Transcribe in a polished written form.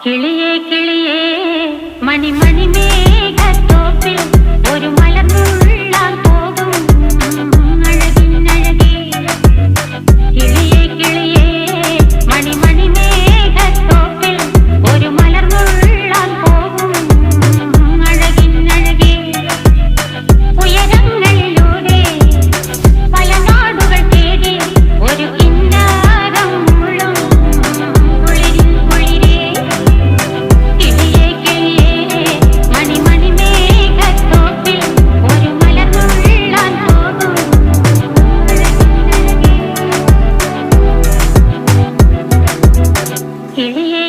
കിളിയേ കിളിയേ മണിമണി മേഘത്തോപ്പിൽ ഒരു മലർന്നുള്ളാൻ പോകും അഴകിനഴകേ. കിളിയേ കിളിയേ മണിമണി മേഘത്തോപ്പിൽ ഒരു മലർന്നുള്ളാൻ പോകും അഴകിനഴകേ. ഉയരങ്ങളിലൂടെ പല നാടുകൾ തേടി ഒരു കിന്നാരം മുള്ളും കുളിരിൻ കുളിരേ. കിളിയേ കിളിയേ മണിമണി മേഘത്തോപ്പിൽ ഒരു മലർന്നുള്ളാൻ പോകും അഴകിനഴകേ. കിളിയേ